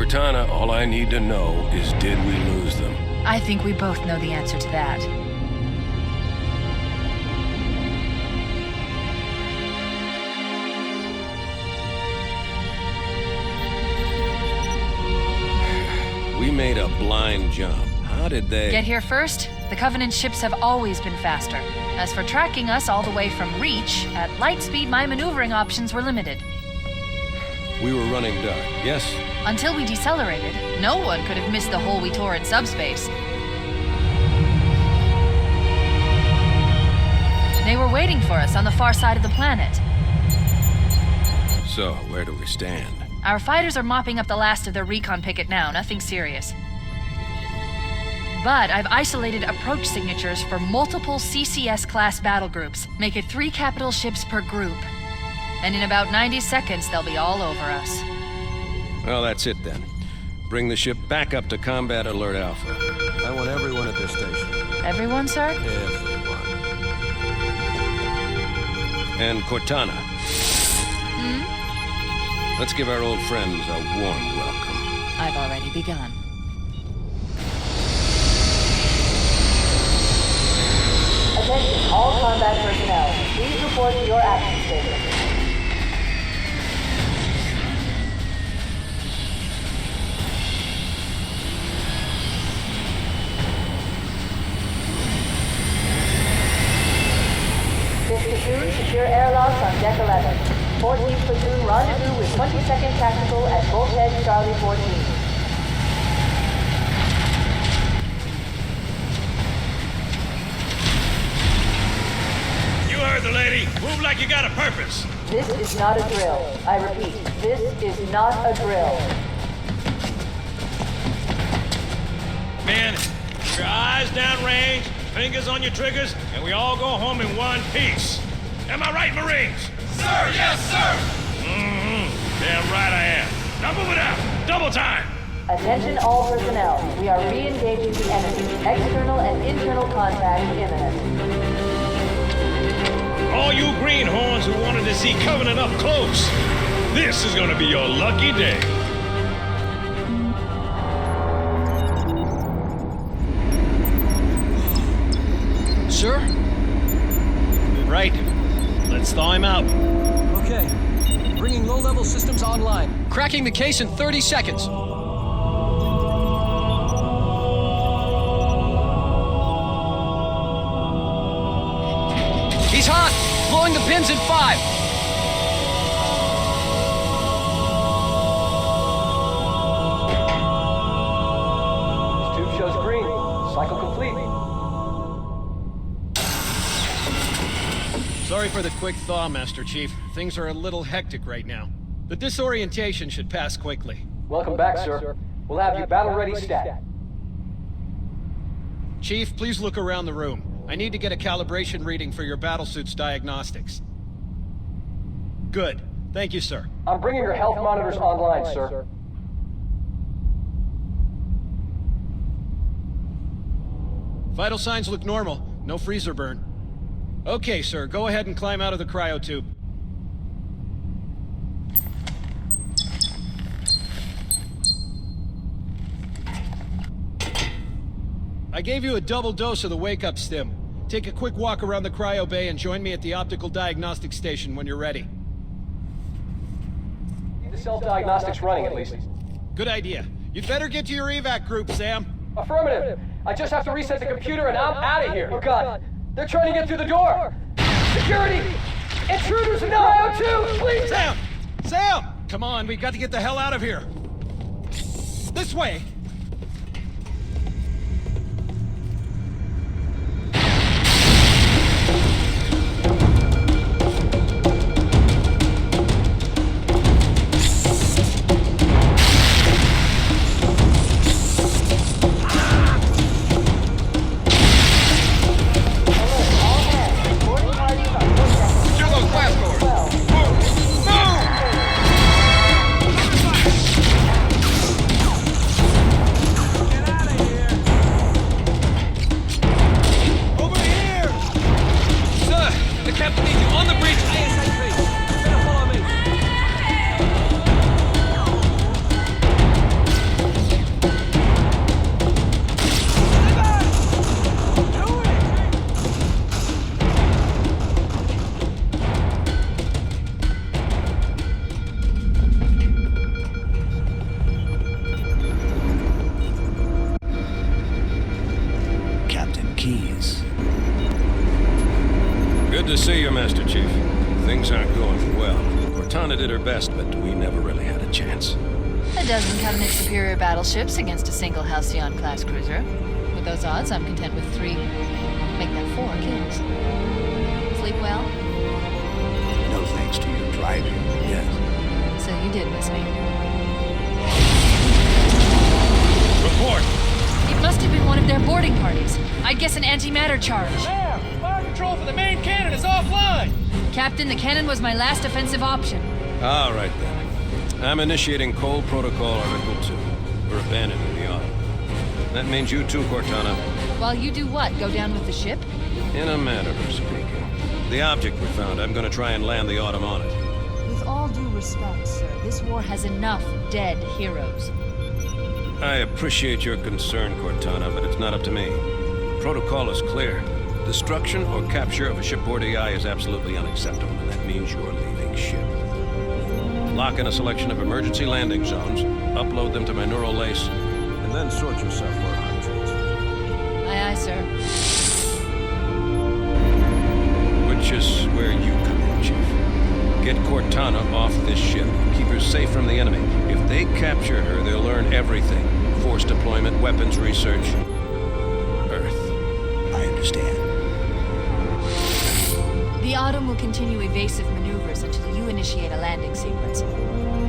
Cortana, all I need to know is did we lose them? I think we both know the answer to that. We made a blind jump. How did they... Get here first? The Covenant ships have always been faster. As for tracking us all the way from Reach, at light speed my maneuvering options were limited. We were running dark, yes? Until we decelerated, no one could have missed the hole we tore in subspace. They were waiting for us on the far side of the planet. So, where do we stand? Our fighters are mopping up the last of their recon picket now, nothing serious. But I've isolated approach signatures for multiple CCS-class battle groups. Make it 3 capital ships per group. And in about 90 seconds, they'll be all over us. Well, that's it then. Bring the ship back up to Combat Alert Alpha. I want everyone at this station. Everyone, sir? Everyone. And Cortana. Let's give our old friends a warm welcome. I've already begun. Attention, all combat personnel. Please report to your action station. Platoon, secure airlocks on deck 11. 14th Platoon rendezvous with 22nd Tactical at Bulkhead Charlie 14. You heard the lady. Move like you got a purpose. This is not a drill. I repeat, this is not a drill. Man, keep your eyes downrange, fingers on your triggers, and we all go home in one piece. Am I right, Marines? Sir, yes, sir! Damn right I am. Now move it out. Double time. Attention all personnel. We are re-engaging the enemy. External and internal contact imminent. All you greenhorns who wanted to see Covenant up close, this is gonna be your lucky day. Sir? Right. Let's thaw him out. Okay. Bringing low-level systems online. Cracking the case in 30 seconds. He's hot! Blowing the pins in 5. This tube shows green. Cycle complete. Sorry for the quick thaw, Master Chief. Things are a little hectic right now. The disorientation should pass quickly. Welcome back, sir. We'll have you battle-ready stat. Chief, please look around the room. I need to get a calibration reading for your battlesuit's diagnostics. Good. Thank you, sir. I'm bringing your health monitors online, sir. Vital signs look normal. No freezer burn. Okay, sir. Go ahead and climb out of the cryo tube. I gave you a double dose of the wake-up stim. Take a quick walk around the cryo bay and join me at the optical diagnostic station when you're ready. Need the self-diagnostics running, at least. Good idea. You'd better get to your evac group, Sam. Affirmative. I just have to reset the computer and I'm out of here. Oh, God. They're trying to get through the door. Security! Intruders in cryo too, please! Sam! Sam! Come on, we've got to get the hell out of here. This way! Good to see you, Master Chief. Things aren't going well. Cortana did her best, but we never really had a chance. A dozen Covenant superior battleships against a single Halcyon-class cruiser. With those odds, I'm content with 3, make that 4 kills. Sleep well? No thanks to your driving, yes. So you did miss me. Report! It must have been one of their boarding parties. I'd guess an antimatter charge. There! Fire control for the main cannon is offline! Captain, the cannon was my last offensive option. All right, then. I'm initiating Cold Protocol Article 2. We're abandoning the Autumn. That means you too, Cortana. While you do what? Go down with the ship? In a manner of speaking. The object we found, I'm gonna try and land the Autumn on it. With all due respect, sir, this war has enough dead heroes. I appreciate your concern, Cortana, but it's not up to me. Protocol is clear. Destruction or capture of a shipboard AI is absolutely unacceptable, and that means you're leaving ship. Lock in a selection of emergency landing zones, upload them to my neural lace, and then sort yourself for hundreds. Aye, aye, sir. Which is where you come in, Chief. Get Cortana off this ship. Keep her safe from the enemy. If they capture her, they'll learn everything. Force deployment, weapons research. Earth. I understand. The Autumn will continue evasive maneuvers until you initiate a landing sequence.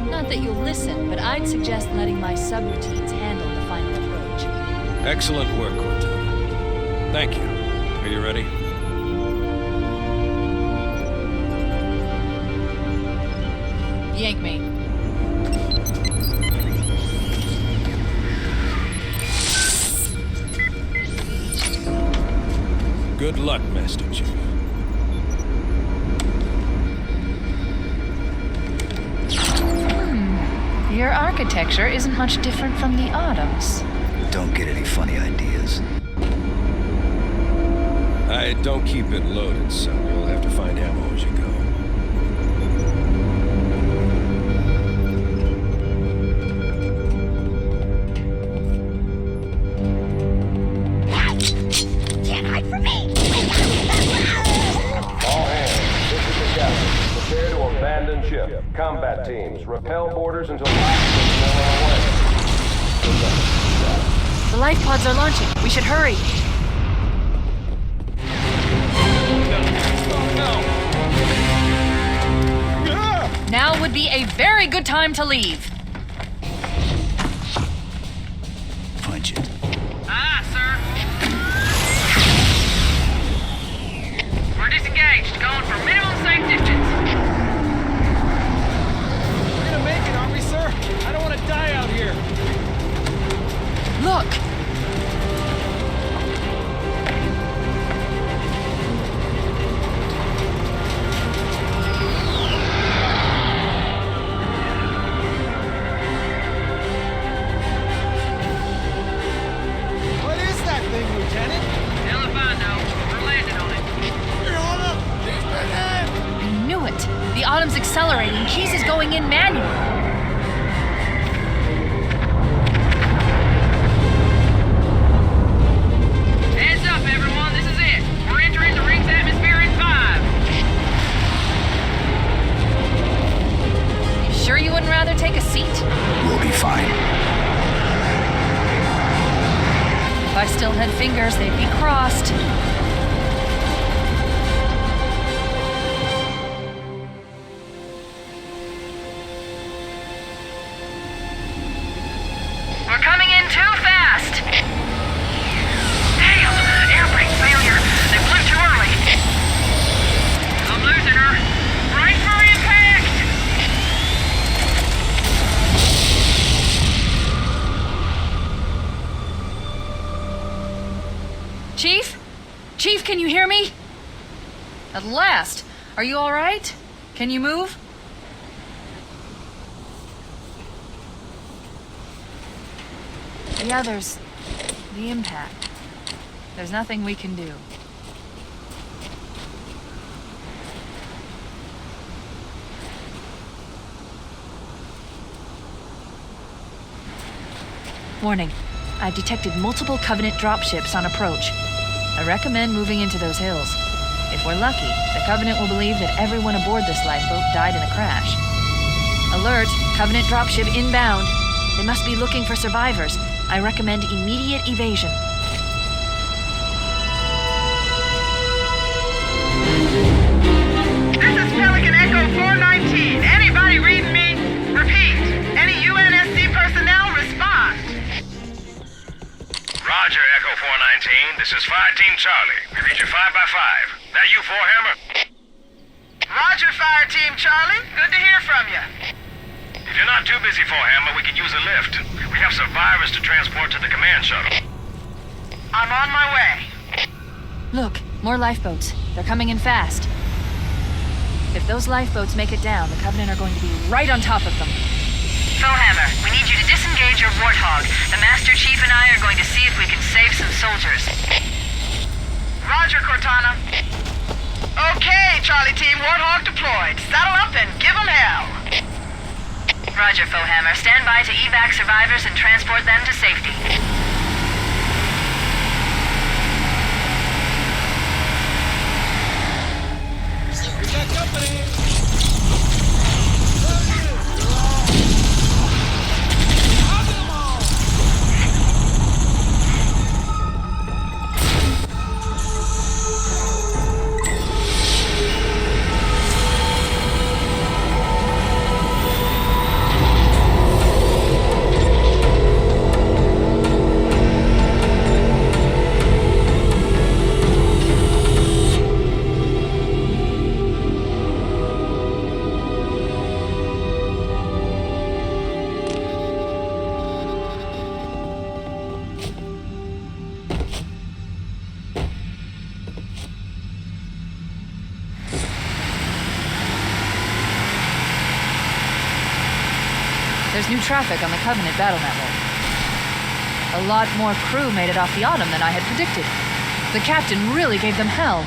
Not that you'll listen, but I'd suggest letting my subroutines handle the final approach. Excellent work, Cortana. Thank you. Are you ready? Yank me. Good luck, Master Chief. Your architecture isn't much different from the Autumn's. Don't get any funny ideas. I don't keep it loaded, so you'll have to find ammo as you go. Can't hide from me! All hands, this is the captain. Prepare to abandon ship. Combat teams, repel boarders until The life pods are launching. We should hurry. Now would be a very good time to leave. Punch it. Aye, sir. We're disengaged, going for minimum safe distance. We're gonna make it, aren't we, sir? I don't want to die out here. Look! What is that thing, Lieutenant? Hell if I know. We're landing on it. I knew it! The Autumn's accelerating. Keys is going in manually. Heads up, everyone. This is it. We're entering the ring's atmosphere in 5. You sure you wouldn't rather take a seat? We'll be fine. If I still had fingers, they'd be crossed. We're coming in too fast. Damn! Air brake failure. They blew too early. I'm losing her. Brace for impact! Chief? Chief, can you hear me? At last. Are you all right? Can you move? The others. The impact. There's nothing we can do. Warning. I've detected multiple Covenant dropships on approach. I recommend moving into those hills. If we're lucky, the Covenant will believe that everyone aboard this lifeboat died in the crash. Alert! Covenant dropship inbound. They must be looking for survivors. I recommend immediate evasion. This is Pelican Echo 419. Anybody reading me? Repeat. Any UNSC personnel respond. Roger, Echo 419. This is Fire Team Charlie. We read you 5x5. That you, Forehammer? Roger, Fire Team Charlie. Good to hear from you. If you're not too busy, Forehammer, we could use a lift. We have survivors to transport to the command shuttle. I'm on my way. Look, more lifeboats. They're coming in fast. If those lifeboats make it down, the Covenant are going to be right on top of them. Foehammer, we need you to disengage your Warthog. The Master Chief and I are going to see if we can save some soldiers. Roger, Cortana. Okay, Charlie Team, Warthog deployed. Saddle up and give them hell. Roger, Foehammer. Stand by to evac survivors and transport them to safety. We got company! There's new traffic on the Covenant battle network. A lot more crew made it off the Autumn than I had predicted. The captain really gave them hell.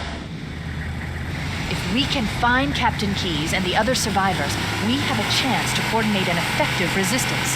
If we can find Captain Keyes and the other survivors, we have a chance to coordinate an effective resistance.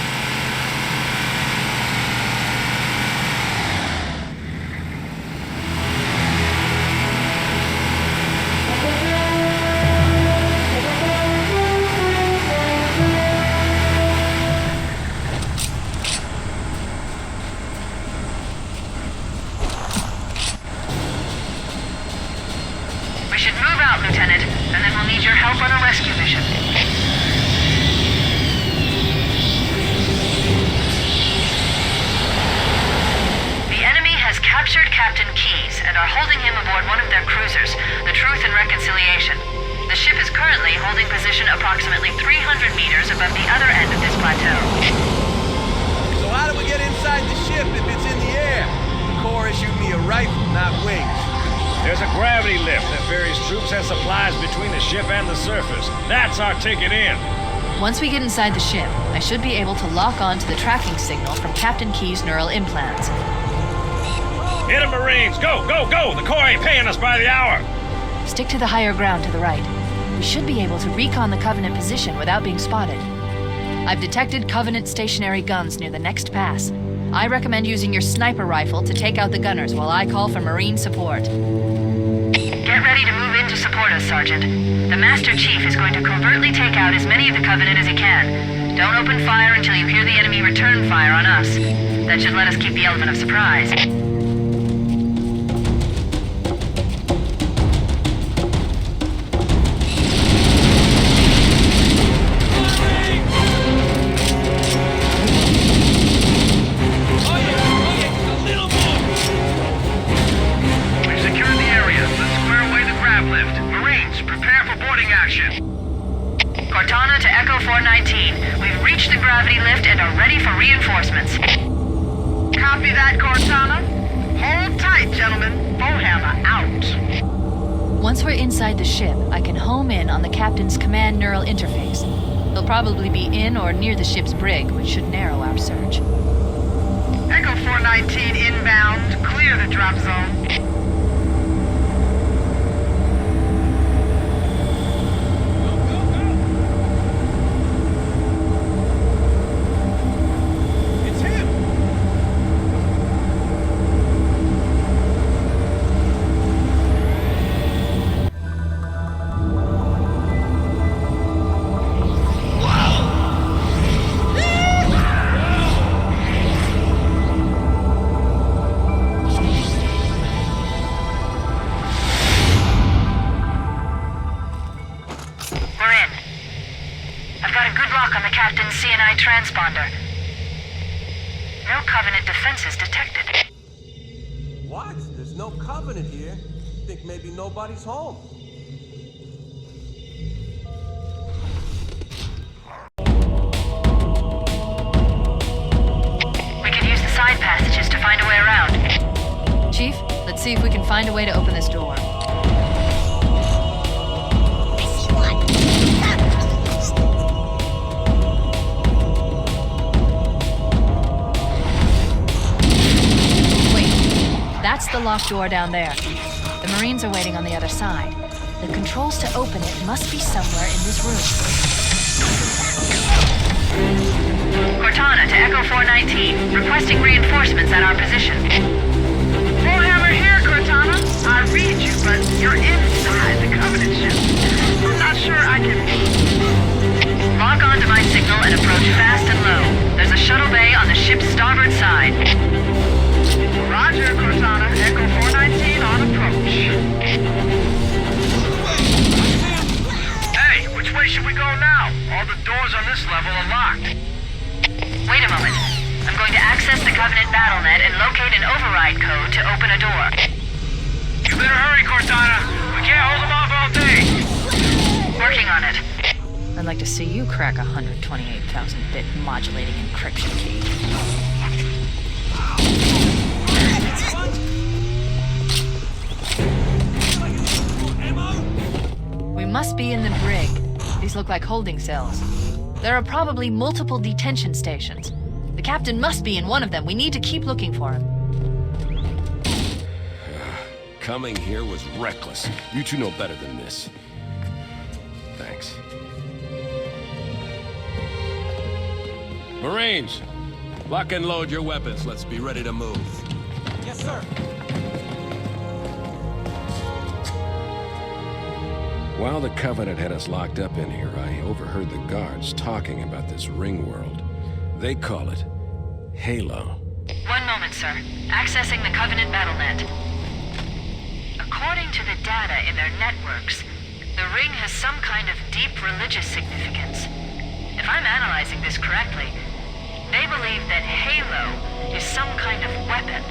Take it in. Once we get inside the ship, I should be able to lock on to the tracking signal from Captain Keyes' neural implants. Hit 'em, Marines! Go, go, go! The Corps ain't paying us by the hour! Stick to the higher ground to the right. We should be able to recon the Covenant position without being spotted. I've detected Covenant stationary guns near the next pass. I recommend using your sniper rifle to take out the gunners while I call for Marine support. Get ready to move in to support us, Sergeant. The Master Chief is going to covertly take out as many of the Covenant as he can. Don't open fire until you hear the enemy return fire on us. That should let us keep the element of surprise. Cortana to Echo 419. We've reached the gravity lift and are ready for reinforcements. Copy that, Cortana. Hold tight, gentlemen. Foehammer out. Once we're inside the ship, I can home in on the captain's command neural interface. He'll probably be in or near the ship's brig, which should narrow our search. Echo 419 inbound. Clear the drop zone. I've got a good lock on the captain's CNI transponder. No Covenant defenses detected. What? There's no Covenant here. Think maybe nobody's home. We could use the side passages to find a way around. Chief, let's see if we can find a way to open this door. That's the locked door down there. The Marines are waiting on the other side. The controls to open it must be somewhere in this room. Cortana to Echo 419, requesting reinforcements at our position. Warhammer here, Cortana. I read you, but you're inside the Covenant ship. I'm not sure I can... Lock onto my signal and approach fast and low. There's a shuttle bay on the ship's starboard side. Roger, Cortana. Echo 419 on approach. Hey, which way should we go now? All the doors on this level are locked. Wait a moment. I'm going to access the Covenant BattleNet and locate an override code to open a door. You better hurry, Cortana. We can't hold them off all day. Working on it. I'd like to see you crack a 128,000-bit modulating encryption key. We must be in the brig. These look like holding cells. There are probably multiple detention stations. The captain must be in one of them. We need to keep looking for him. Coming here was reckless. You two know better than this. Thanks. Marines, lock and load your weapons. Let's be ready to move. Yes, sir. While the Covenant had us locked up in here, I overheard the guards talking about this ring world. They call it Halo. One moment, sir. Accessing the Covenant BattleNet. According to the data in their networks, the ring has some kind of deep religious significance. If I'm analyzing this correctly, they believe that Halo is some kind of weapon,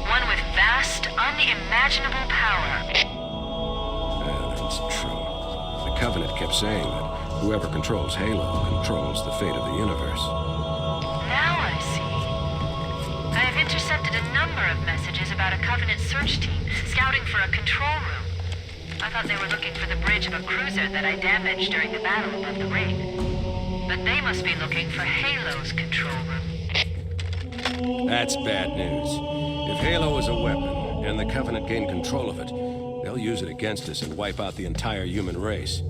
one with vast, unimaginable power. Yeah, that's true. The Covenant kept saying that whoever controls Halo controls the fate of the universe. Now I see. I have intercepted a number of messages about a Covenant search team scouting for a control room. I thought they were looking for the bridge of a cruiser that I damaged during the battle above the ring. But they must be looking for Halo's control room. That's bad news. If Halo is a weapon, and the Covenant gain control of it, they'll use it against us and wipe out the entire human race.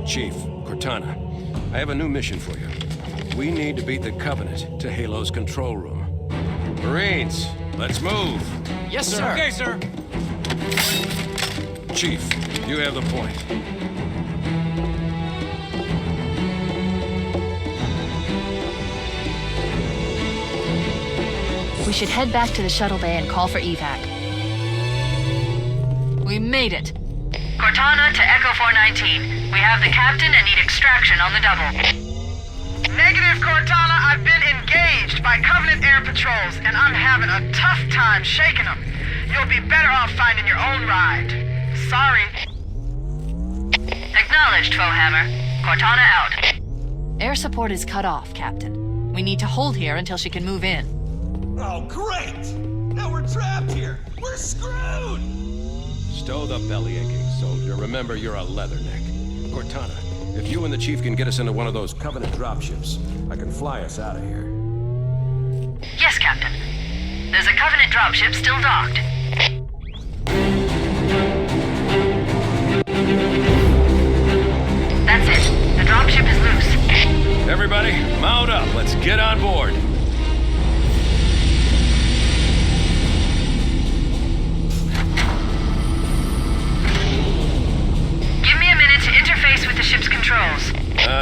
Chief, Cortana, I have a new mission for you. We need to beat the Covenant to Halo's control room. Marines, let's move! Yes, sir. Okay, sir. Chief, you have the point. We should head back to the shuttle bay and call for evac. We made it! Cortana to Echo 419. We have the captain and need extraction on the double. Negative, Cortana. I've been engaged by Covenant air patrols, and I'm having a tough time shaking them. You'll be better off finding your own ride. Sorry. Acknowledged, Foehammer. Cortana out. Air support is cut off, Captain. We need to hold here until she can move in. Oh, great! Now we're trapped here. We're screwed! Stow the belly-aching, soldier. Remember, you're a leatherneck. Cortana, if you and the Chief can get us into one of those Covenant dropships, I can fly us out of here. Yes, Captain. There's a Covenant dropship still docked. That's it. The dropship is loose. Everybody, mount up. Let's get on board. Give me a minute to interface with the ship's controls.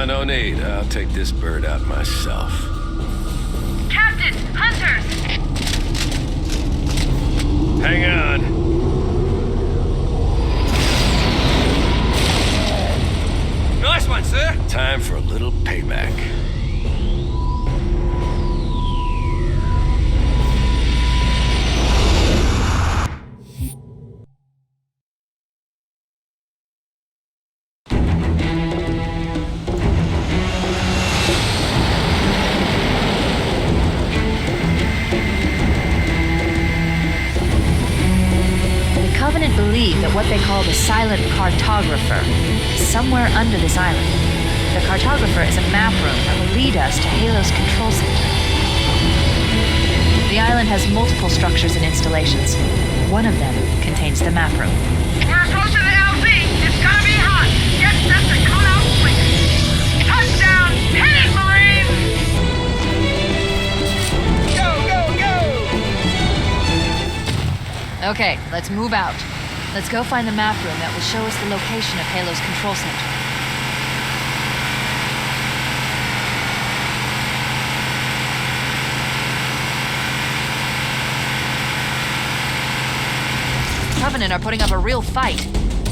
No need. I'll take this bird out myself. Captain! Hunters! Hang on. Nice one, sir. Time for a little payback. Believe that what they call the silent cartographer is somewhere under this island. The cartographer is a map room that will lead us to Helios Control Center. The island has multiple structures and installations. One of them contains the map room. We're approaching the LZ. It's gonna be hot. Get set to come out quick. Touchdown! Hit it, Marines! Go, go, go! Okay, let's move out. Let's go find the map room that will show us the location of Helios Control Center. Covenant are putting up a real fight.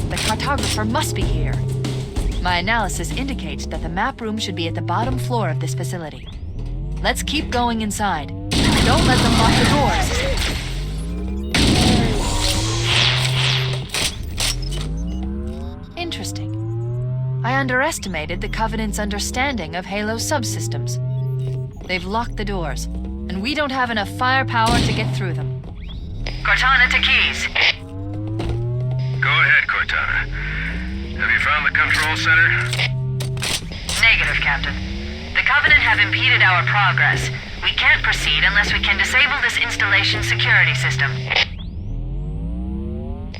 The cartographer must be here. My analysis indicates that the map room should be at the bottom floor of this facility. Let's keep going inside. Don't let them lock the doors. Interesting. I underestimated the Covenant's understanding of Halo subsystems. They've locked the doors, and we don't have enough firepower to get through them. Cortana to Keys. Go ahead, Cortana. Have you found the control center? Negative, Captain. The Covenant have impeded our progress. We can't proceed unless we can disable this installation's security system.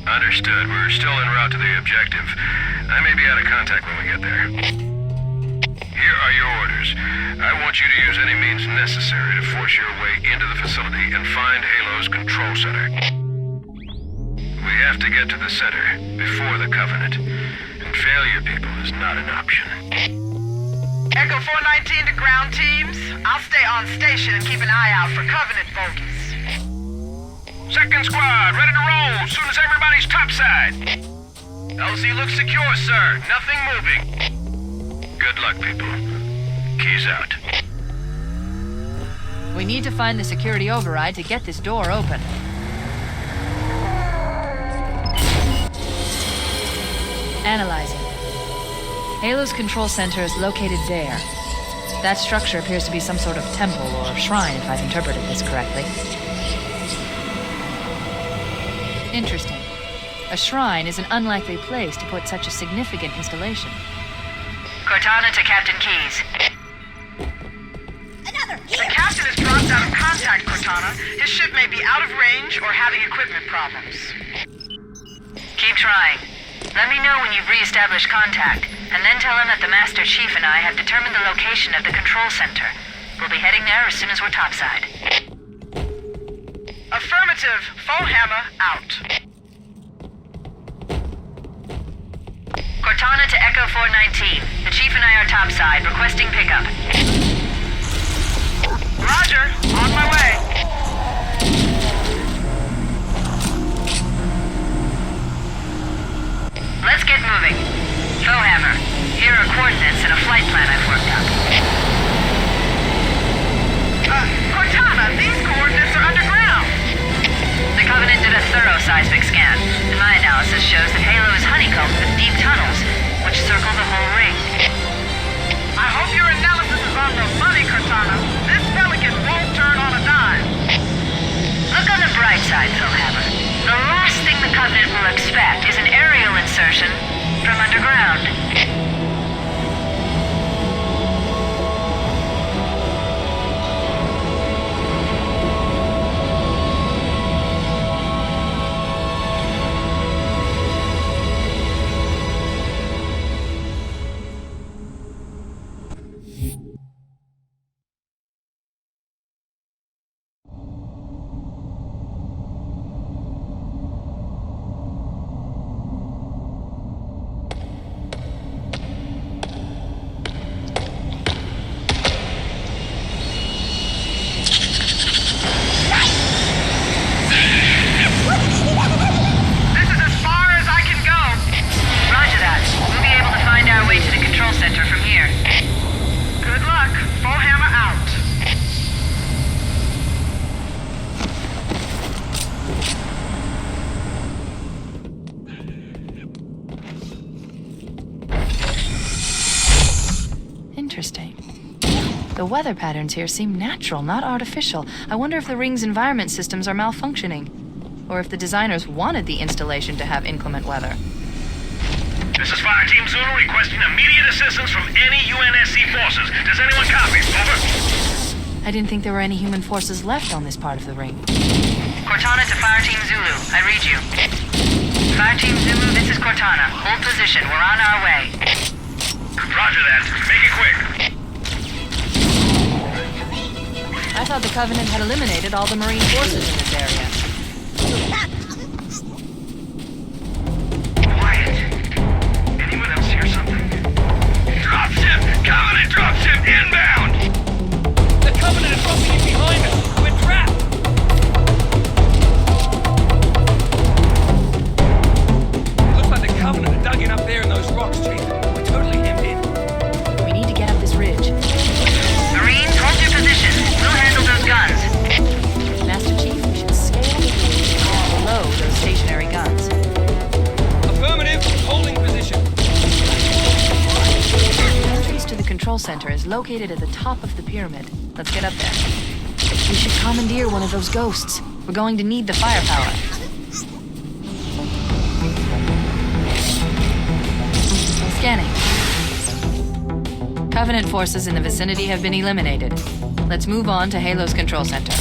Understood. We're still en route to the objective. I may be out of contact when we get there. Here are your orders. I want you to use any means necessary to force your way into the facility and find Halo's control center. We have to get to the center before the Covenant, and failure, people, is not an option. Echo 419 to ground teams. I'll stay on station and keep an eye out for Covenant bogeys. Second squad, ready to roll as soon as everybody's topside. LZ looks secure, sir. Nothing moving. Good luck, people. Keys out. We need to find the security override to get this door open. Analyzing. Halo's control center is located there. That structure appears to be some sort of temple or shrine, if I've interpreted this correctly. Interesting. A shrine is an unlikely place to put such a significant installation. Cortana to Captain Keys. The captain has dropped out of contact, Cortana. His ship may be out of range or having equipment problems. Keep trying. Let me know when you've re-established contact, and then tell him that the Master Chief and I have determined the location of the control center. We'll be heading there as soon as we're topside. Affirmative. Phone hammer out. Cortana to Echo 419. The Chief and I are topside, requesting pickup. Roger. On my way. Let's get moving. Hammer. Here are coordinates and a flight plan I've worked out. Cortana, these coordinates are underground. The Covenant did a thorough seismic scan, and my analysis shows that Halo is honeycombed with deep tunnels, which circle the whole ring. I hope your analysis is on the money, Cortana. This Pelican won't turn on a dime. Look on the bright side, Hammer. The last thing the Covenant will expect is an aerial insertion from underground. Interesting. The weather patterns here seem natural, not artificial. I wonder if the ring's environment systems are malfunctioning, or if the designers wanted the installation to have inclement weather. This is Fire Team Zulu requesting immediate assistance from any UNSC forces. Does anyone copy? Over. I didn't think there were any human forces left on this part of the ring. Cortana to Fire Team Zulu. I read you. Fire Team Zulu, this is Cortana. Hold position. We're on our way. Roger that. Make it quick. I thought the Covenant had eliminated all the Marine forces in this area. Quiet. Anyone else hear something? Dropship! Covenant dropship inbound! The Covenant is bumping in behind us! We're trapped! Looks like the Covenant are dug in up there in those rocks, Chief. We're totally hemmed in. We need to get up this ridge. Marines, hold your position. We'll handle those guns. Master Chief, we should scale the ridge below those stationary guns. Affirmative, holding position. The entrance to the control center is located at the top of the pyramid. Let's get up there. We should commandeer one of those ghosts. We're going to need the firepower. Scanning. Covenant forces in the vicinity have been eliminated. Let's move on to Halo's control center.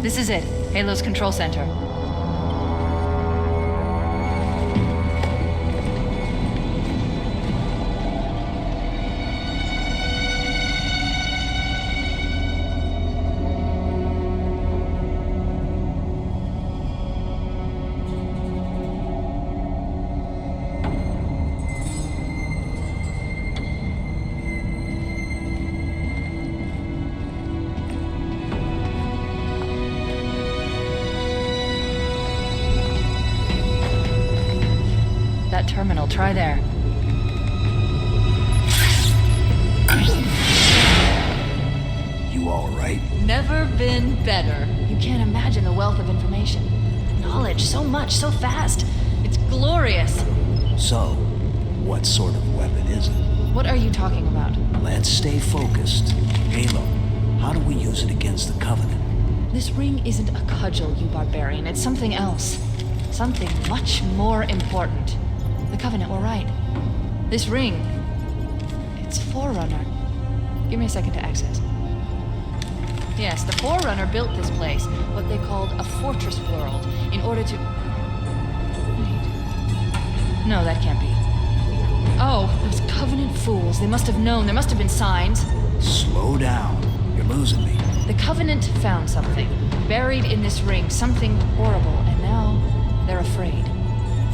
This is it, Halo's control center. Terminal, try there. You all right? Never been better. You can't imagine the wealth of information. Knowledge, so much, so fast. It's glorious. So, what sort of weapon is it? What are you talking about? Let's stay focused. Halo, how do we use it against the Covenant? This ring isn't a cudgel, you barbarian. It's something else. Something much more important. The Covenant were right. This ring, it's Forerunner. Give me a second to access. Yes, the Forerunner built this place, what they called a fortress world, in order to... Wait. No, that can't be. Oh, those Covenant fools. They must have known. There must have been signs. Slow down. You're losing me. The Covenant found something, buried in this ring, something horrible, and now they're afraid.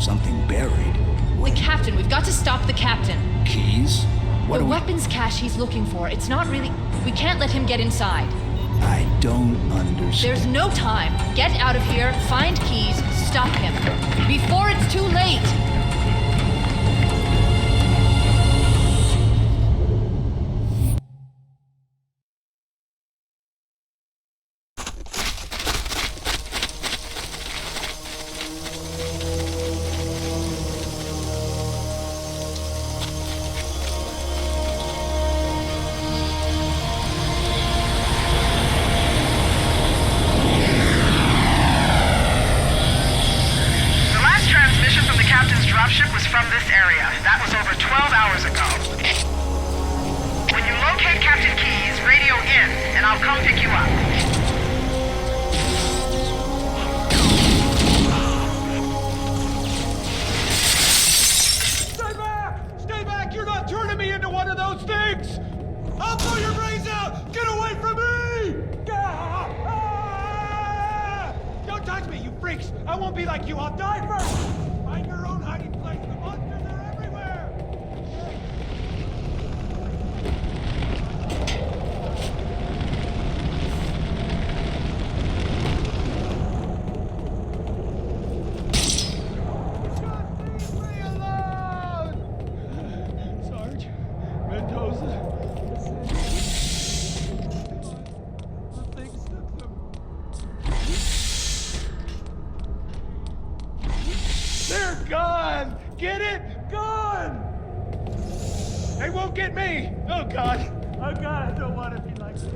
Something buried? The captain. We've got to stop the captain. Keys? The weapons cache he's looking for. It's not really... We can't let him get inside. I don't understand. There's no time. Get out of here, find keys, stop him. Before it's too late! Gone! Get it? Gone! They won't get me! Oh, God! Oh, God, I don't want to be like this.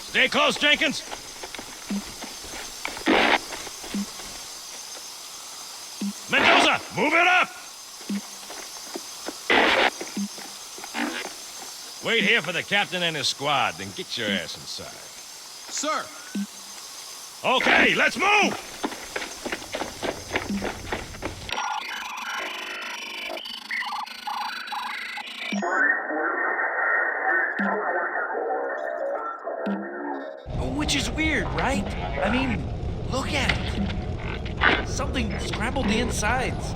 Stay close, Jenkins! Mendoza, move it up! Wait here for the captain and his squad, then get your ass inside. Sir! Okay, let's move! Which is weird, right? I mean, look at it. Something scrambled the insides.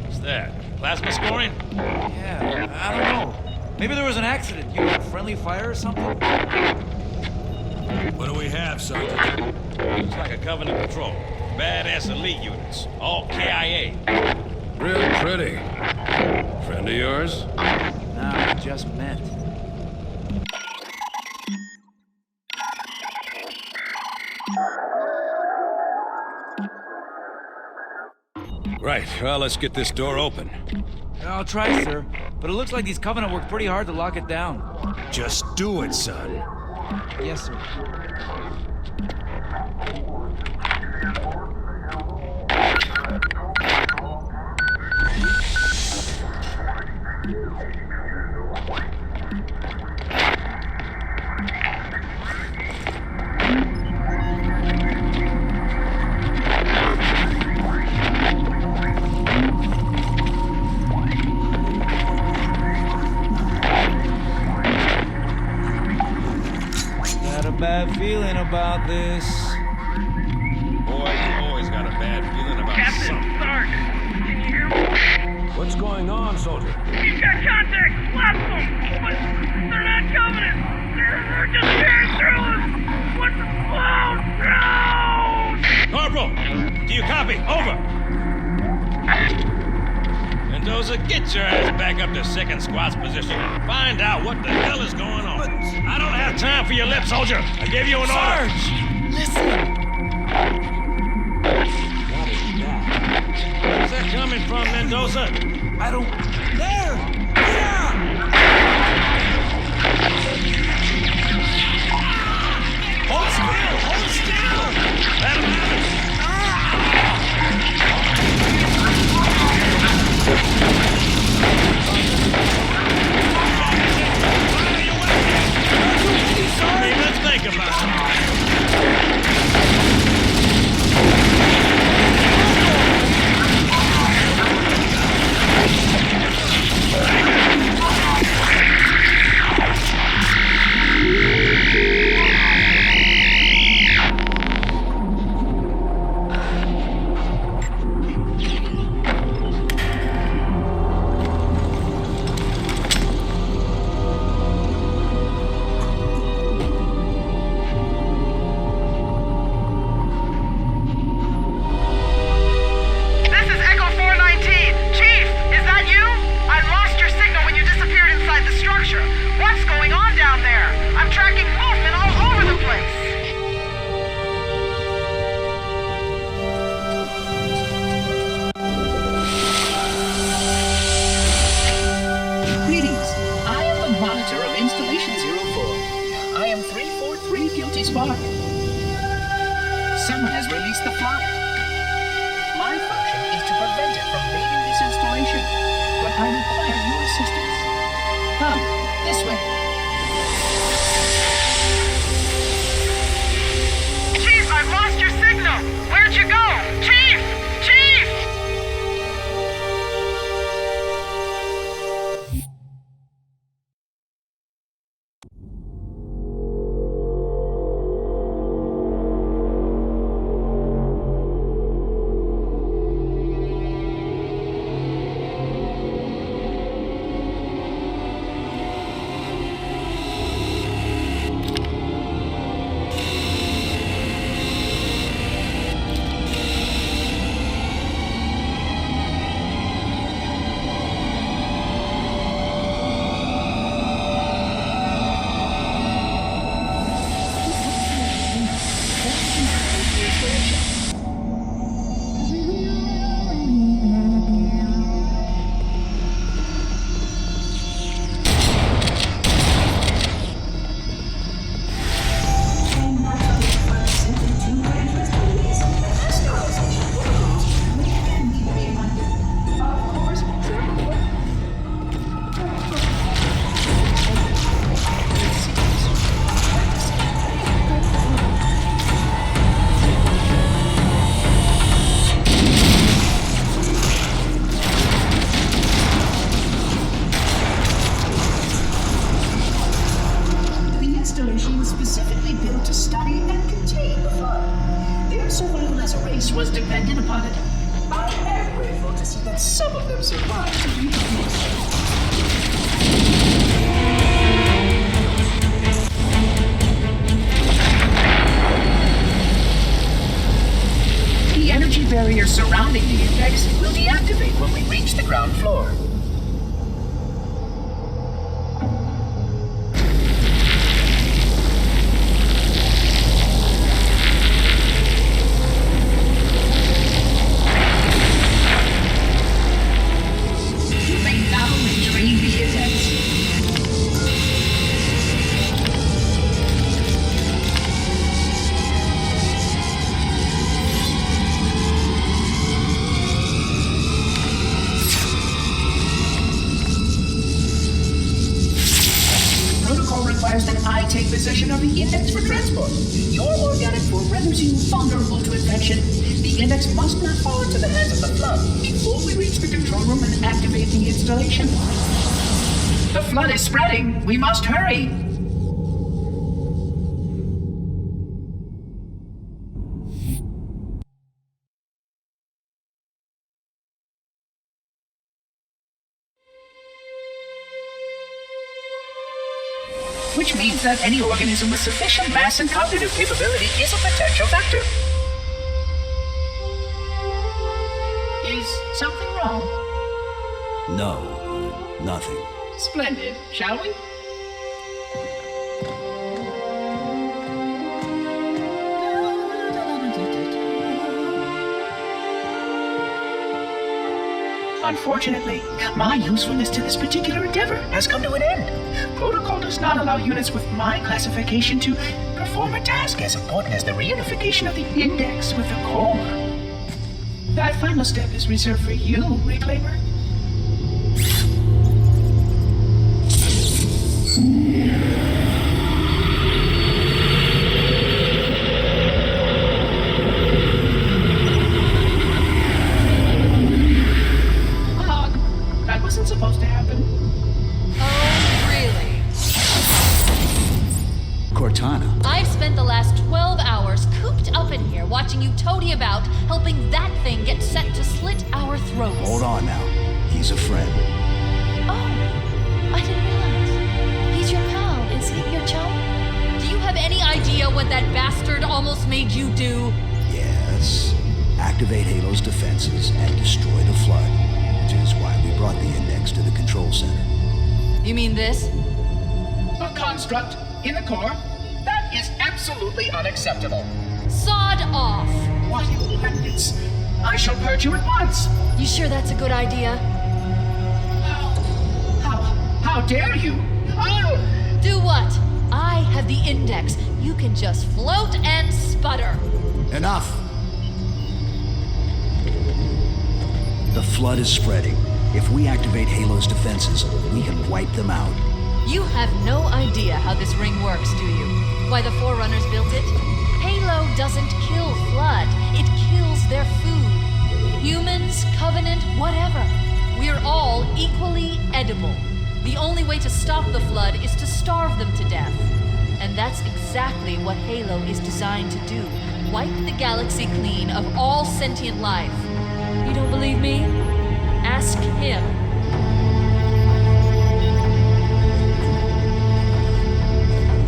What's that? Plasma scoring? Yeah, I don't know. Maybe there was an accident. You know, friendly fire or something? What do we have, Sergeant? Looks like a Covenant patrol. Badass elite units. All KIA. Real pretty. Friend of yours? Nah, just met. Right, well, let's get this door open. I'll try, sir. But it looks like these Covenant worked pretty hard to lock it down. Just do it, son. Yes, sir. Bad feeling about this. Boy, you always got a bad feeling about something. Sarge, can you hear me? What's going on, soldier? He's got contact! Lots of them! But they're not Covenant! They're just tearing through us! What the... Oh, no! Corporal, do you copy? Over! Mendoza, get your ass back up to second squad's position and find out what the hell is going on. But I don't have time for your lip, soldier. I gave you an order. Listen! What is that? Where's that coming from, Mendoza? I don't... There! Yeah! Hold still! Hold still! Let him have it. Fire your weapons! spark. Someone has released the flood. My function is to prevent it from leaving this installation, but I require your assistance. Come, this way. Chief, I've lost your signal! Where'd you go? Chief! Chief! Was dependent upon it. I am grateful to see that some of them survived to read the energy barrier surrounding the index will deactivate when we reach the ground floor. Possession of the index for transport. Your organic food renders you vulnerable to infection. The index must not fall into the hands of the flood before we reach the control room and activate the installation. The flood is spreading. We must hurry. Which means that any organism with sufficient mass and cognitive capability is a potential vector. Is something wrong? No, nothing. Splendid, shall we? Unfortunately, my usefulness to this particular endeavor has come to an end. Protocol does not allow units with my classification to perform a task as important as the reunification of the index with the core. That final step is reserved for you, Reclaimer. Supposed to happen. Oh, really? Cortana. I've spent the last 12 hours cooped up in here watching you toady about, helping that thing get set to slit our throats. Hold on now. He's a friend. Oh, I didn't realize. He's your pal, is he? Your chum? Do you have any idea what that bastard almost made you do? Yes. Activate Halo's defenses and destroy the flood. Which is why we brought the index to the control center. You mean this? A construct in the core? That is absolutely unacceptable. Sod off! What impertinence! I shall purge you at once! You sure that's a good idea? How dare you? Oh! Do what? I have the index. You can just float and sputter. Enough! The flood is spreading. If we activate Halo's defenses, we can wipe them out. You have no idea how this ring works, do you? Why the Forerunners built it? Halo doesn't kill Flood. It kills their food. Humans, Covenant, whatever. We're all equally edible. The only way to stop the Flood is to starve them to death. And that's exactly what Halo is designed to do. Wipe the galaxy clean of all sentient life. You don't believe me? Ask him.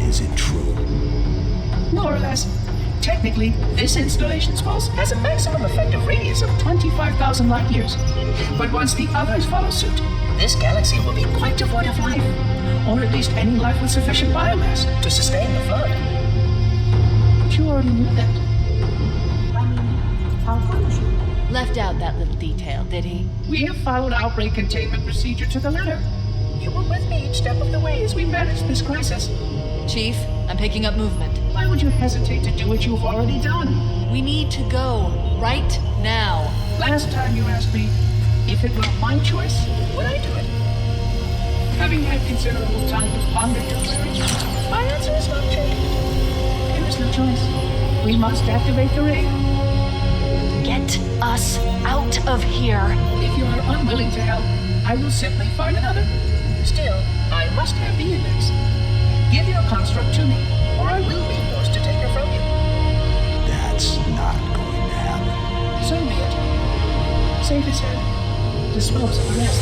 Is it true? More or less. Technically, this installation's pulse has a maximum effective radius of 25,000 light years. But once the others follow suit, this galaxy will be quite devoid of life. Or at least any life with sufficient biomass to sustain the flood. But you already knew that. I mean, how could you? Left out that little detail, did he? We have followed outbreak containment procedure to the letter. You were with me each step of the way as we managed this crisis. Chief, I'm picking up movement. Why would you hesitate to do what you've already done? We need to go right now. Last time you asked me if it were my choice, would I do it? Having had considerable time to ponder your query, my answer is not changed. There is no choice. We must activate the ring. Get us out of here. If you are unwilling to help, I will simply find another. Still, I must have the index. Give your construct to me, or I will be forced to take her from you. That's not going to happen. So be it. Save his head. Dispose of the rest.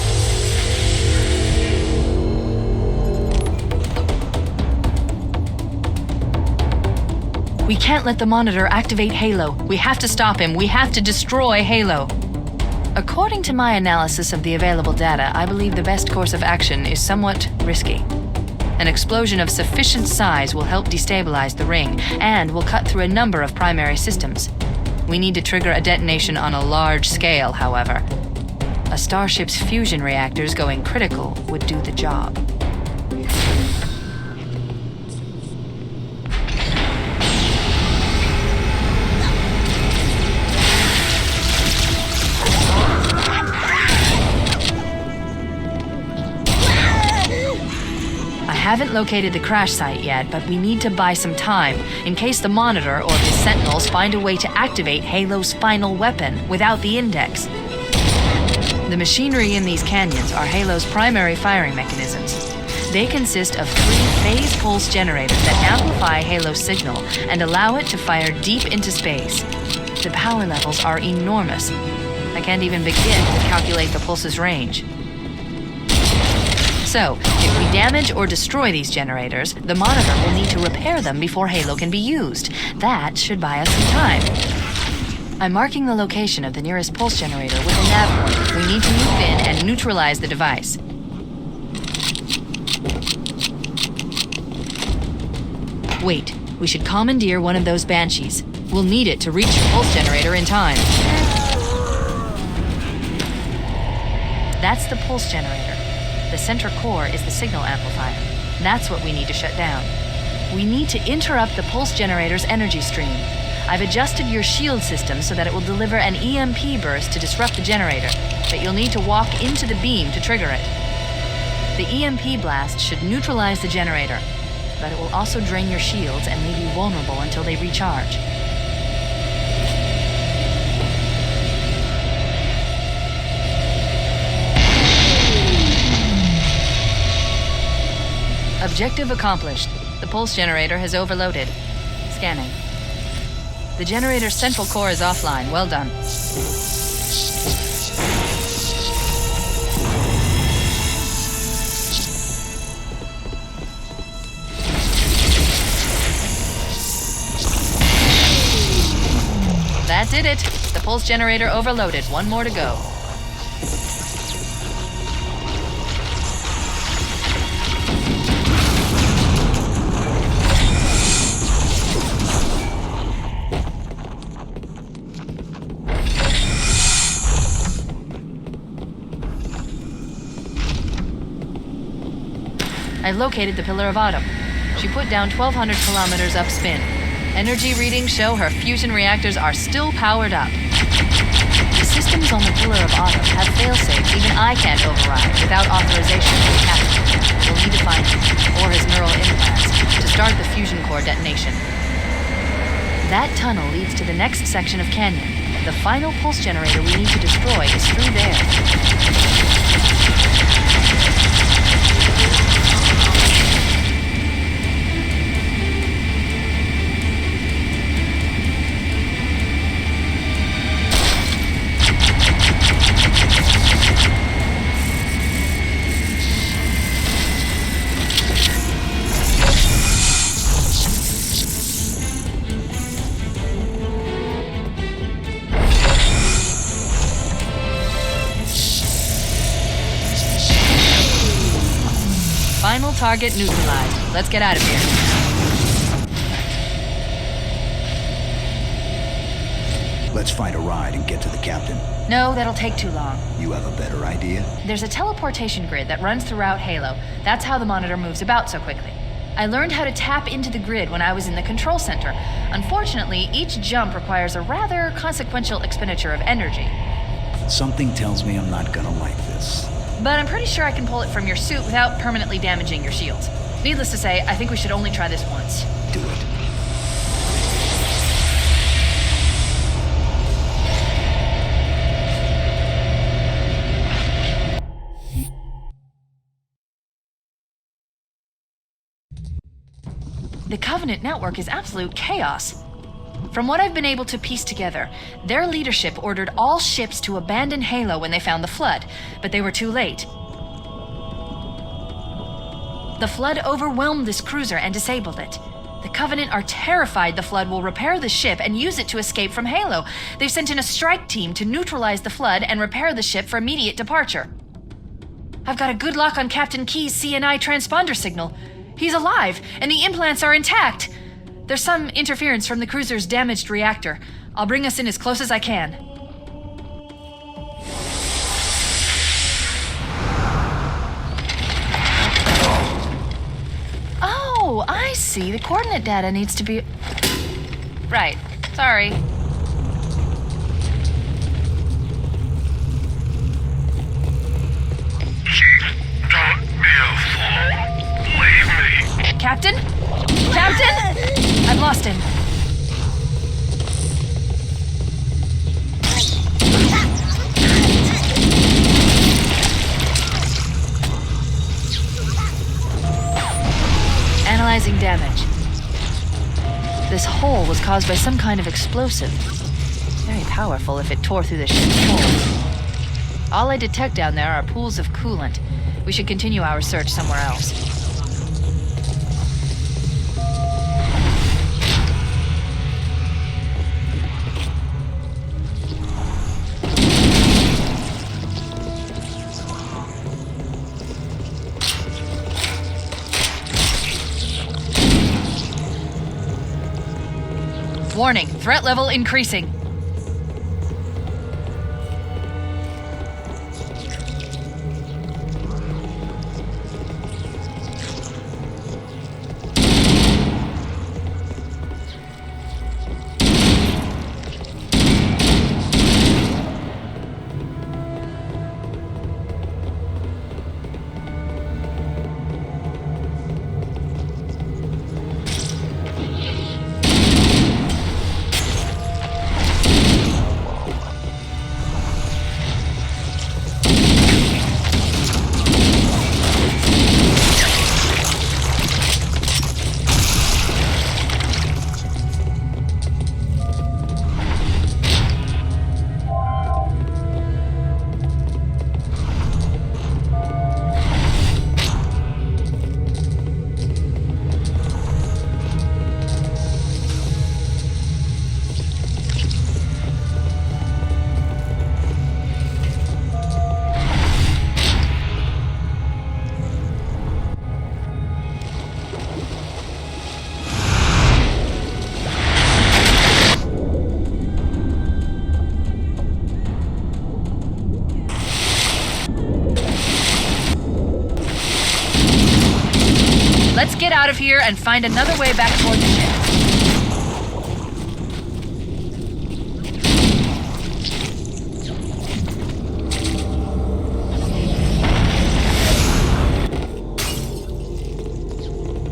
We can't let the Monitor activate Halo. We have to stop him. We have to destroy Halo. According to my analysis of the available data, I believe the best course of action is somewhat risky. An explosion of sufficient size will help destabilize the ring and will cut through a number of primary systems. We need to trigger a detonation on a large scale, however. A starship's fusion reactors going critical would do the job. I haven't located the crash site yet, but we need to buy some time in case the Monitor or his Sentinels find a way to activate Halo's final weapon without the index. The machinery in these canyons are Halo's primary firing mechanisms. They consist of 3 phase pulse generators that amplify Halo's signal and allow it to fire deep into space. The power levels are enormous. I can't even begin to calculate the pulse's range. So, if we damage or destroy these generators, the Monitor will need to repair them before Halo can be used. That should buy us some time. I'm marking the location of the nearest pulse generator with a nav point. We need to move in and neutralize the device. Wait, we should commandeer one of those Banshees. We'll need it to reach the pulse generator in time. That's the pulse generator. The center core is the signal amplifier. That's what we need to shut down. We need to interrupt the pulse generator's energy stream. I've adjusted your shield system so that it will deliver an EMP burst to disrupt the generator, but you'll need to walk into the beam to trigger it. The EMP blast should neutralize the generator, but it will also drain your shields and leave you vulnerable until they recharge. Objective accomplished. The pulse generator has overloaded. Scanning. The generator's central core is offline. Well done. That did it. The pulse generator overloaded. One more to go. I located the Pillar of Autumn. She put down 1,200 kilometers upspin. Energy readings show her fusion reactors are still powered up. The systems on the Pillar of Autumn have failsafes even I can't override without authorization from the captain. We'll need to find him, or his neural implants, to start the fusion core detonation. That tunnel leads to the next section of canyon. The final pulse generator we need to destroy is through there. Final target neutralized. Let's get out of here. Let's find a ride and get to the captain. No, that'll take too long. You have a better idea? There's a teleportation grid that runs throughout Halo. That's how the monitor moves about so quickly. I learned how to tap into the grid when I was in the control center. Unfortunately, each jump requires a rather consequential expenditure of energy. Something tells me I'm not gonna like this. But I'm pretty sure I can pull it from your suit without permanently damaging your shields. Needless to say, I think we should only try this once. Do it. The Covenant network is absolute chaos. From what I've been able to piece together, their leadership ordered all ships to abandon Halo when they found the Flood, but they were too late. The Flood overwhelmed this cruiser and disabled it. The Covenant are terrified the Flood will repair the ship and use it to escape from Halo. They've sent in a strike team to neutralize the Flood and repair the ship for immediate departure. I've got a good lock on Captain Key's CNI transponder signal. He's alive, and the implants are intact. There's some interference from the cruiser's damaged reactor. I'll bring us in as close as I can. Oh, I see. The coordinate data needs to be... Right. Sorry. Don't be a fool. Leave me. Captain? Captain? I've lost him. Analyzing damage. This hole was caused by some kind of explosive. Very powerful if it tore through the ship's hull. All I detect down there are pools of coolant. We should continue our search somewhere else. Warning, threat level increasing. Let's get out of here and find another way back toward the ship.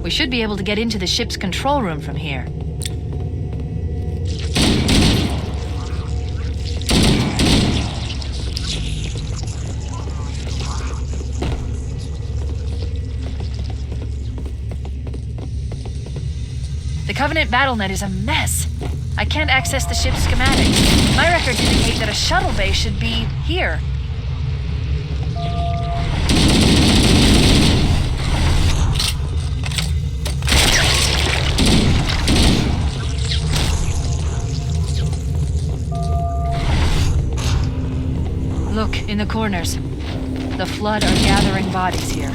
We should be able to get into the ship's control room from here. The Covenant BattleNet is a mess. I can't access the ship's schematics. My records indicate that a shuttle bay should be here. Look, in the corners. The Flood are gathering bodies here.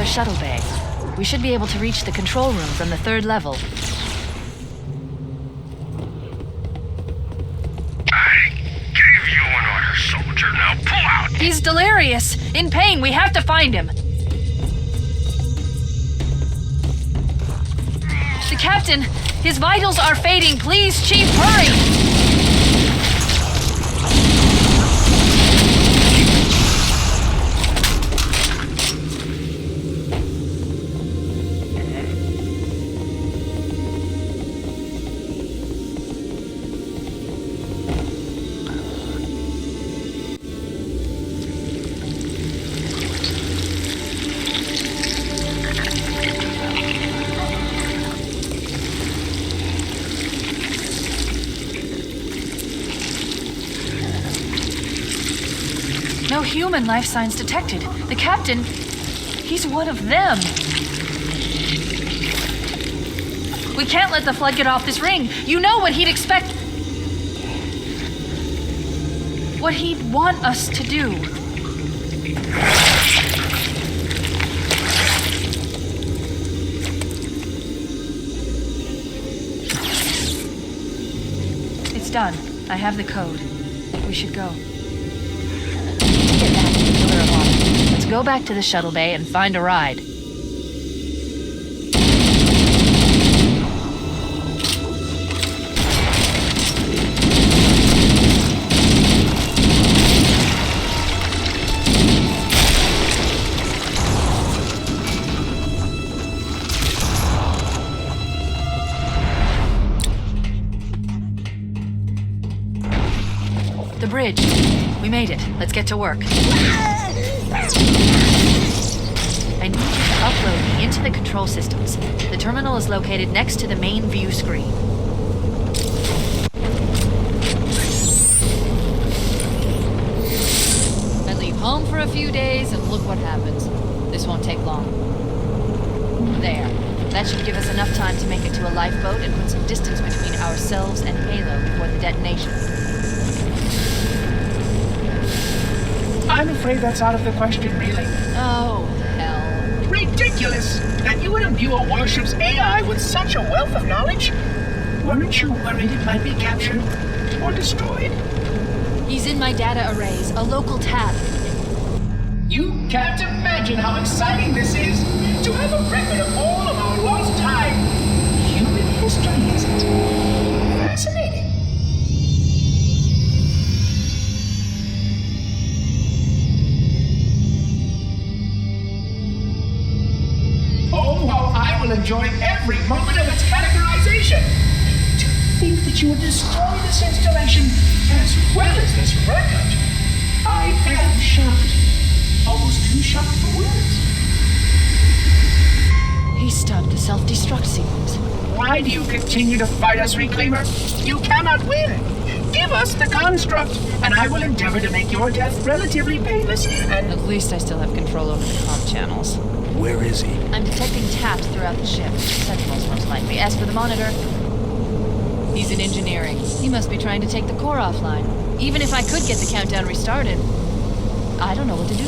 Shuttle bay. We should be able to reach the control room from the 3rd level. I gave you an order, soldier. Now pull out! He's delirious! In pain! We have to find him! The captain! His vitals are fading! Please, Chief, hurry! No human life signs detected. The captain, he's one of them. We can't let the Flood get off this ring. You know what he'd expect. What he'd want us to do. It's done. I have the code. We should go. Let's go back to the shuttle bay and find a ride. The bridge. We made it. Let's get to work. I need you to upload me into the control systems. The terminal is located next to the main view screen. I leave home for a few days and look what happens. This won't take long. There. That should give us enough time to make it to a lifeboat and put some distance between ourselves and Halo before the detonation. I'm afraid that's out of the question, really. Oh, hell. Ridiculous! That you would imbue a warship's AI with such a wealth of knowledge? Weren't you worried it might be captured or destroyed? He's in my data arrays, a local tab. You can't imagine how exciting this is to have a record of all of our lost time. Human history, isn't it? Fascinating. Oh, how I will enjoy every moment of its categorization. To think that you would destroy this installation as well as this record. I am shocked. Almost too shocked for words. He stopped the self-destruct sequence. Why do you continue to fight us, Reclaimer? You cannot win. Give us the construct, and I will endeavor to make your death relatively painless and... At least I still have control over the comm channels. Where is he? I'm detecting taps throughout the ship. Sentinels, most likely. As for the monitor, he's in engineering. He must be trying to take the core offline. Even if I could get the countdown restarted, I don't know what to do.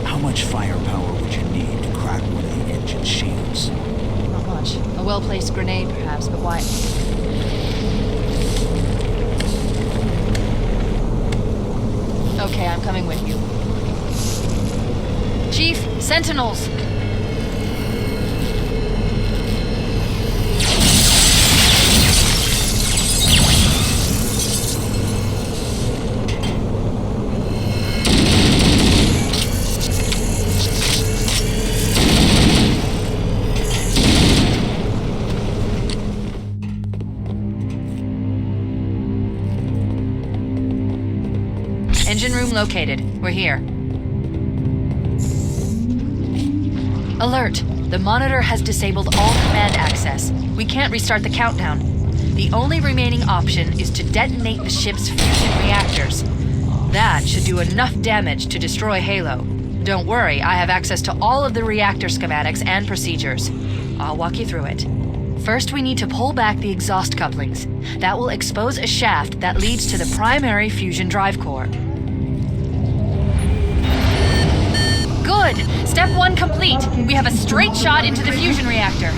How much firepower would you need to crack one of the engine shields? Not much. A well-placed grenade, perhaps, but why? Okay, I'm coming with you. Chief, Sentinels! Engine room located. We're here. Alert! The monitor has disabled all command access. We can't restart the countdown. The only remaining option is to detonate the ship's fusion reactors. That should do enough damage to destroy Halo. Don't worry, I have access to all of the reactor schematics and procedures. I'll walk you through it. First, we need to pull back the exhaust couplings. That will expose a shaft that leads to the primary fusion drive core. Good! Step 1 complete. We have a straight shot into the fusion reactor.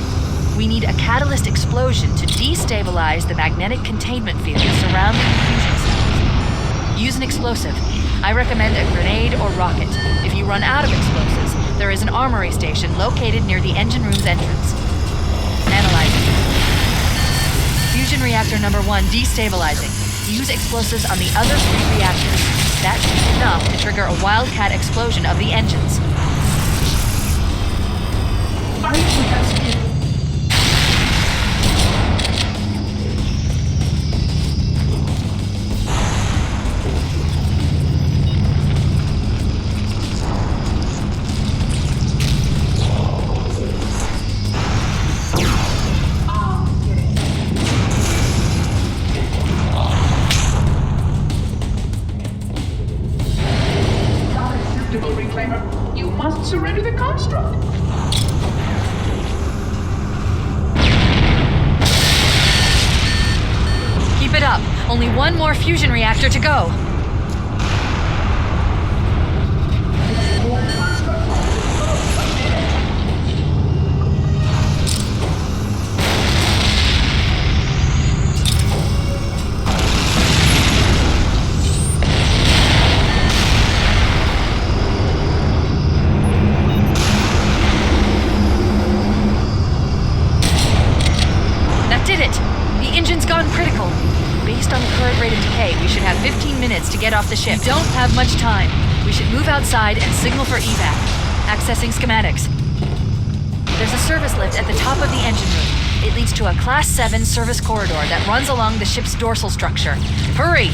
We need a catalyst explosion to destabilize the magnetic containment field surrounding the fusion cells. Use an explosive. I recommend a grenade or rocket. If you run out of explosives, there is an armory station located near the engine room's entrance. Analyzing. Fusion reactor number 1 destabilizing. Use explosives on the other 3 reactors. That should be enough to trigger a wildcat explosion of the engines. You must surrender the construct. Keep it up. Only one more fusion reactor to go. To get off the ship. We don't have much time. We should move outside and signal for evac. Accessing schematics. There's a service lift at the top of the engine room. It leads to a Class 7 service corridor that runs along the ship's dorsal structure. Hurry!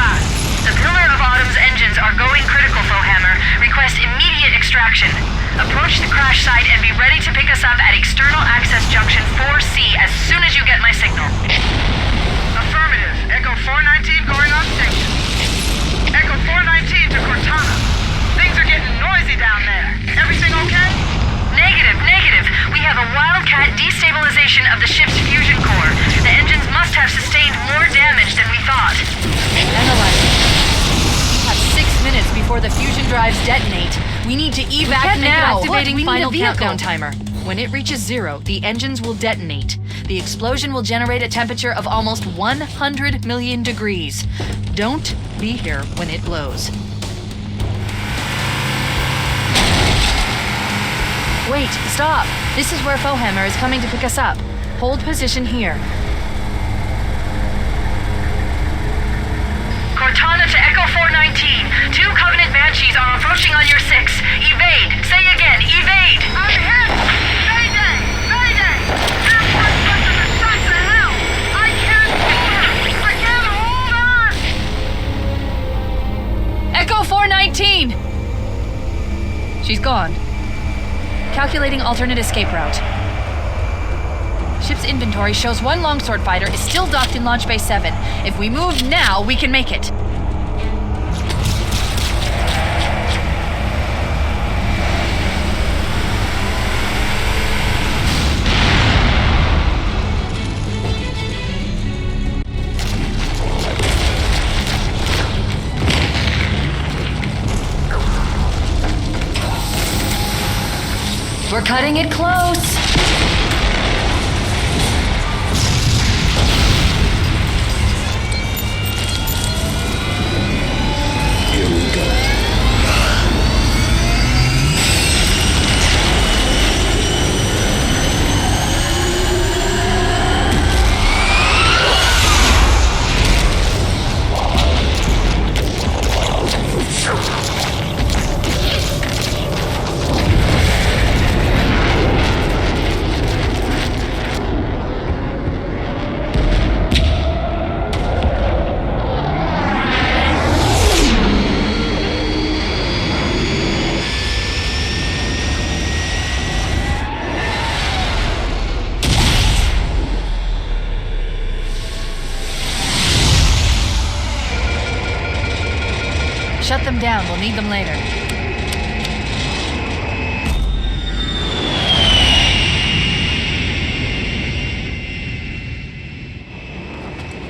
fast. The Pillar of Autumn's engines are going critical, Fohammer. Request immediate extraction. Approach the crash site and be ready to pick us up at External Access Junction 4C as soon as you get my signal. Affirmative. Echo 419 going on station. Echo 419 to Cortana. Things are getting noisy down there. Everything okay? Negative. We have a wildcat destabilization of the ship's fusion core. The engines must have sustained more damage than we thought. Analyzing. We have 6 minutes before the fusion drives detonate. We need to evac now. Activating final countdown timer. When it reaches 0, the engines will detonate. The explosion will generate a temperature of almost 100 million degrees. Don't be here when it blows. Wait, stop! This is where Fohammer is coming to pick us up. Hold position here. Cortana to Echo 419. 2 Covenant Banshees are approaching on your 6. Evade! Say again, evade! I'm hit! Mayday! Mayday! Airport stuck in the sights of hell! I can't do her! I can't hold on! Echo 419! She's gone. Calculating alternate escape route. Ship's inventory shows 1 longsword fighter is still docked in Launch Bay 7. If we move now, we can make it. We're cutting it close. Here we go. Shut them down. We'll need them later.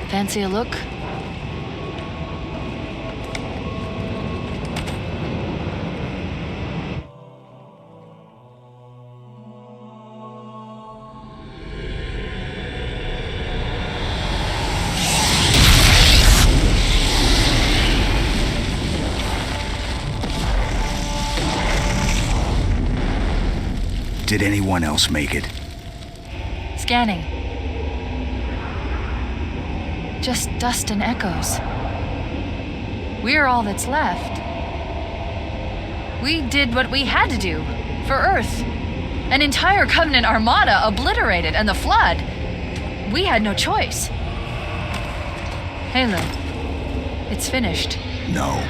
Fancy a look? Did anyone else make it? Scanning. Just dust and echoes. We're all that's left. We did what we had to do for Earth. An entire Covenant armada obliterated, and the Flood. We had no choice. Halo, it's finished. No.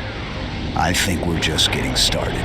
I think we're just getting started.